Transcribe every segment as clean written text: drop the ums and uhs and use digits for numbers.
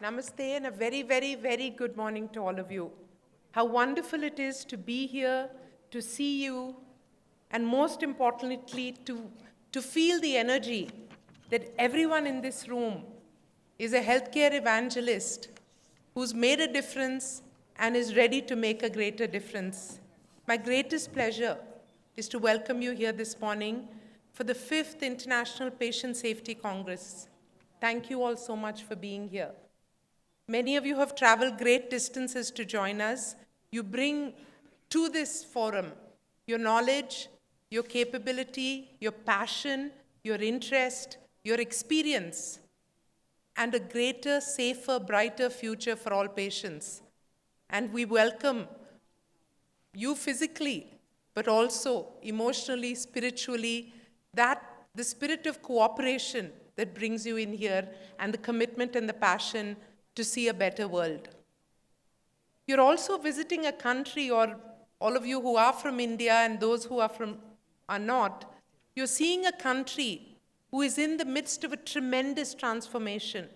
Namaste and a very, very, very good morning to all of you. How wonderful it is to be here, to see you, and most importantly, to feel the energy that everyone in this room is a healthcare evangelist who's made a difference and is ready to make a greater difference. My greatest pleasure is to welcome you here this morning for the 5th International Patient Safety Congress. Thank you all so much for being here. Many of you have traveled great distances to join us. You bring to this forum your knowledge, your capability, your passion, your interest, your experience, and a greater, safer, brighter future for all patients. And we welcome you physically, but also emotionally, spiritually, the spirit of cooperation that brings you in here, and the commitment and the passion to see a better world. You're also visiting a country, or all of you who are from India and those who are not, you're seeing a country who is in the midst of a tremendous transformation.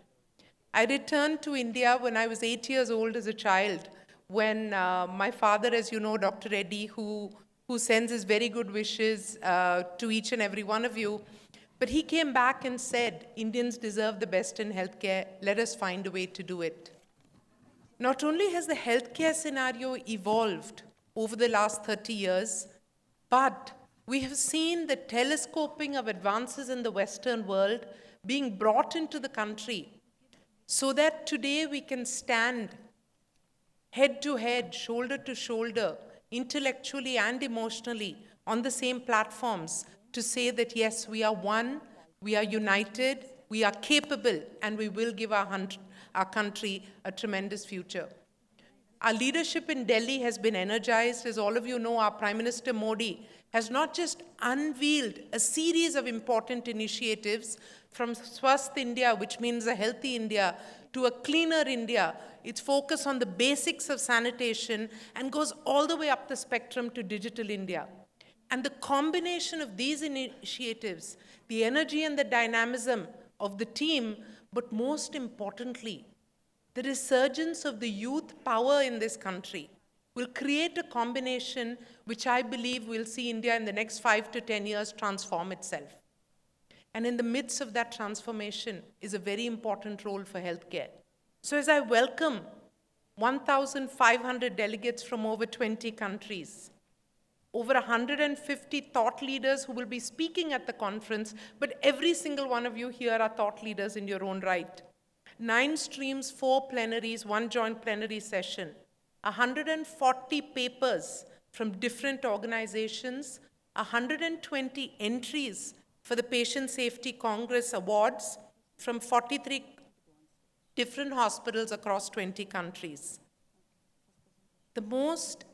I returned to India when I was 8 years old as a child, when my father, as you know, Dr. Reddy, who sends his very good wishes to each and every one of you, but he came back and said, Indians deserve the best in healthcare. Let us find a way to do it. Not only has the healthcare scenario evolved over the last 30 years, but we have seen the telescoping of advances in the Western world being brought into the country so that today we can stand head to head, shoulder to shoulder, intellectually and emotionally on the same platforms to say that yes, we are one, we are united, we are capable, and we will give our country a tremendous future. Our leadership in Delhi has been energized. As all of you know, our Prime Minister Modi has not just unveiled a series of important initiatives from Swasth India, which means a healthy India, to a cleaner India. It's focused on the basics of sanitation and goes all the way up the spectrum to digital India. And the combination of these initiatives, the energy and the dynamism of the team, but most importantly, the resurgence of the youth power in this country will create a combination which I believe will see India in the next 5 to 10 years transform itself. And in the midst of that transformation is a very important role for healthcare. So as I welcome 1,500 delegates from over 20 countries, over 150 thought leaders who will be speaking at the conference, but every single one of you here are thought leaders in your own right. 9 streams, 4 plenaries, 1 joint plenary session, 140 papers from different organizations, 120 entries for the Patient Safety Congress Awards from 43 different hospitals across 20 countries. The most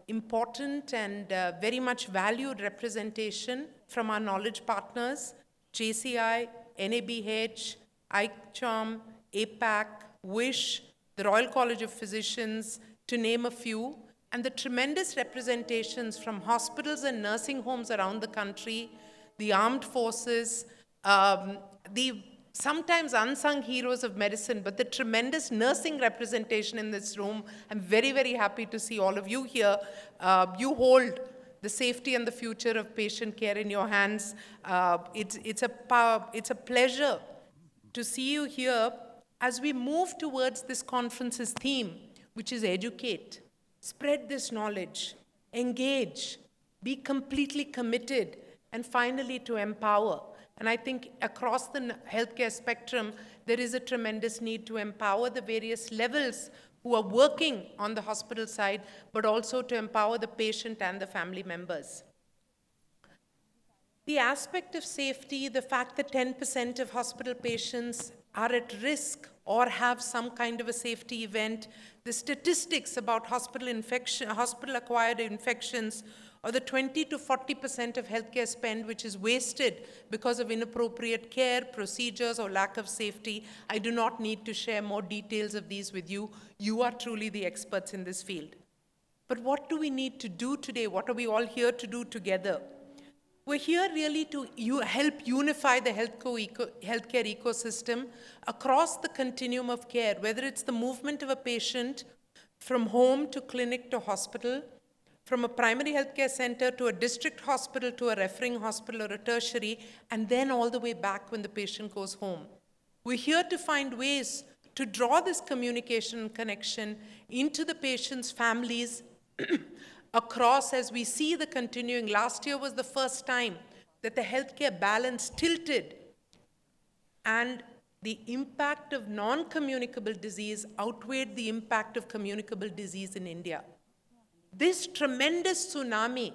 important and very much valued representation from our knowledge partners, JCI, NABH, ICHOM, APAC, WISH, the Royal College of Physicians, to name a few, and the tremendous representations from hospitals and nursing homes around the country, the armed forces, the sometimes unsung heroes of medicine, but the tremendous nursing representation in this room. I'm very, very happy to see all of you here. You hold the safety and the future of patient care in your hands. It's a pleasure to see you here as we move towards this conference's theme, which is educate, spread this knowledge, engage, be completely committed, and finally to empower. And I think across the healthcare spectrum, there is a tremendous need to empower the various levels who are working on the hospital side, but also to empower the patient and the family members. The aspect of safety, the fact that 10% of hospital patients are at risk or have some kind of a safety event, the statistics about hospital-acquired infections, or the 20 to 40% of healthcare spend which is wasted because of inappropriate care, procedures, or lack of safety. I do not need to share more details of these with you. You are truly the experts in this field. But what do we need to do today? What are we all here to do together? We're here really to help unify the healthcare ecosystem across the continuum of care, whether it's the movement of a patient from home to clinic to hospital, from a primary healthcare center to a district hospital to a referring hospital or a tertiary, and then all the way back when the patient goes home. We're here to find ways to draw this communication and connection into the patient's families across as we see the continuing. Last year was the first time that the healthcare balance tilted and the impact of non-communicable disease outweighed the impact of communicable disease in India. This tremendous tsunami,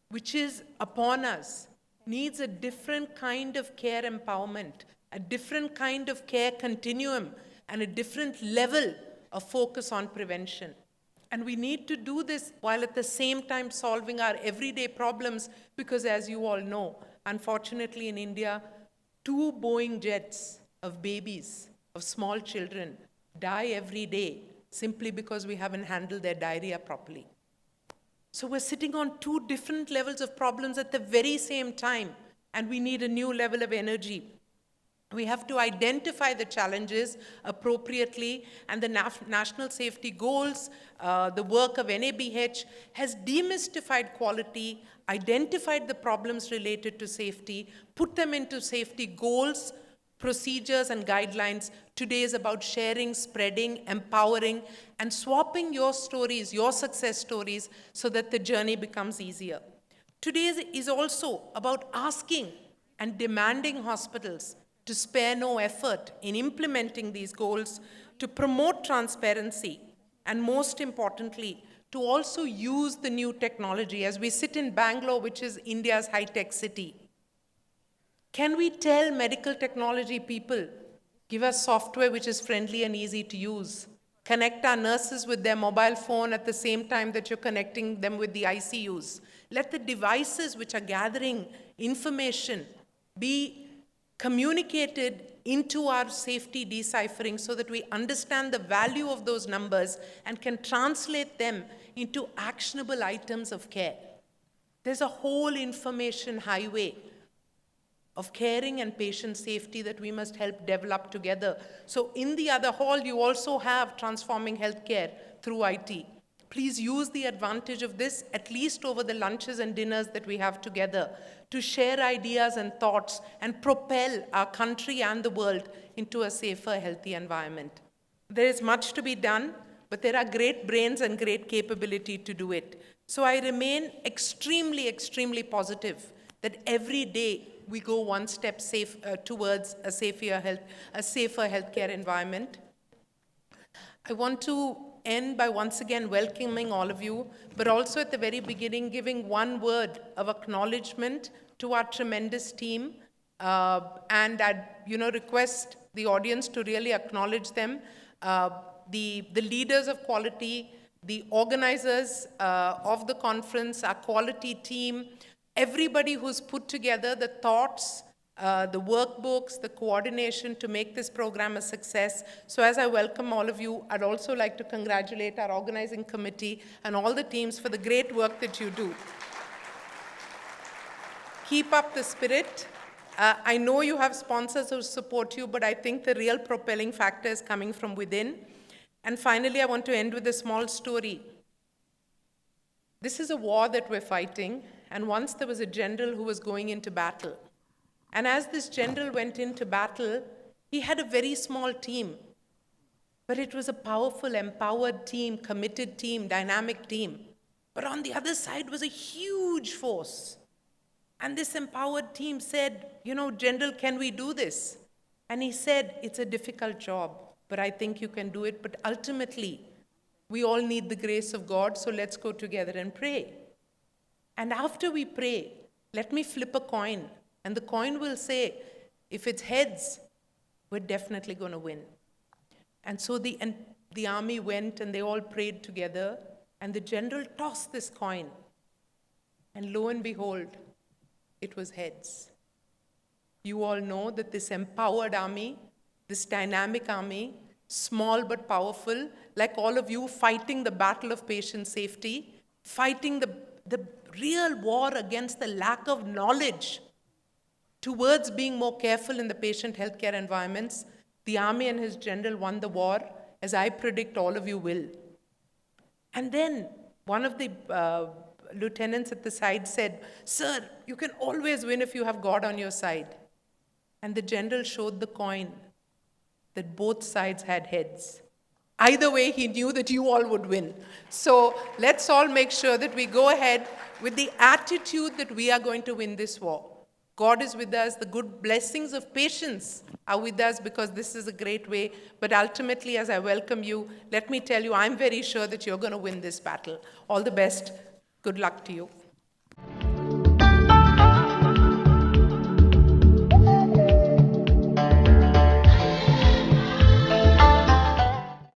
which is upon us, needs a different kind of care empowerment, a different kind of care continuum, and a different level of focus on prevention. And we need to do this while at the same time solving our everyday problems, because as you all know, unfortunately in India, 2 Boeing jets of babies, of small children, die every day simply because we haven't handled their diarrhea properly. So we're sitting on 2 different levels of problems at the very same time, and we need a new level of energy. We have to identify the challenges appropriately, and the national safety goals, the work of NABH has demystified quality, identified the problems related to safety, put them into safety goals, procedures, and guidelines. Today is about sharing, spreading, empowering, and swapping your stories, your success stories, so that the journey becomes easier. Today is also about asking and demanding hospitals to spare no effort in implementing these goals, to promote transparency, and most importantly, to also use the new technology. As we sit in Bangalore, which is India's high-tech city, can we tell medical technology people, give us software which is friendly and easy to use, connect our nurses with their mobile phone at the same time that you're connecting them with the ICUs, let the devices which are gathering information be communicated into our safety deciphering so that we understand the value of those numbers and can translate them into actionable items of care. There's a whole information highway of caring and patient safety that we must help develop together. So in the other hall, you also have transforming healthcare through IT. Please use the advantage of this, at least over the lunches and dinners that we have together, to share ideas and thoughts and propel our country and the world into a safer, healthy environment. There is much to be done, but there are great brains and great capability to do it. So I remain extremely, extremely positive that every day we go one step towards a safer healthcare environment. I want to end by once again welcoming all of you, but also at the very beginning giving one word of acknowledgement to our tremendous team, and I'd request the audience to really acknowledge them. The leaders of quality, the organizers of the conference, our quality team, everybody who's put together the thoughts, the workbooks, the coordination to make this program a success. So as I welcome all of you, I'd also like to congratulate our organizing committee and all the teams for the great work that you do. Keep up the spirit. I know you have sponsors who support you, but I think the real propelling factor is coming from within. And finally, I want to end with a small story. This is a war that we're fighting, and once there was a general who was going into battle. And as this general went into battle, he had a very small team. But it was a powerful, empowered team, committed team, dynamic team. But on the other side was a huge force. And this empowered team said, General, can we do this? And he said, it's a difficult job, but I think you can do it. But ultimately, we all need the grace of God, so let's go together and pray. And after we pray, let me flip a coin. And the coin will say, if it's heads, we're definitely going to win. And so the army went and they all prayed together. And the general tossed this coin. And lo and behold, it was heads. You all know that this empowered army, this dynamic army, small but powerful, like all of you fighting the battle of patient safety, fighting the real war against the lack of knowledge towards being more careful in the patient healthcare environments, the army and his general won the war, as I predict all of you will. And then one of the lieutenants at the side said, "Sir, you can always win if you have God on your side." And the general showed the coin that both sides had heads. Either way, he knew that you all would win. So let's all make sure that we go ahead with the attitude that we are going to win this war. God is with us. The good blessings of patience are with us because this is a great way. But ultimately, as I welcome you, let me tell you, I'm very sure that you're going to win this battle. All the best. Good luck to you.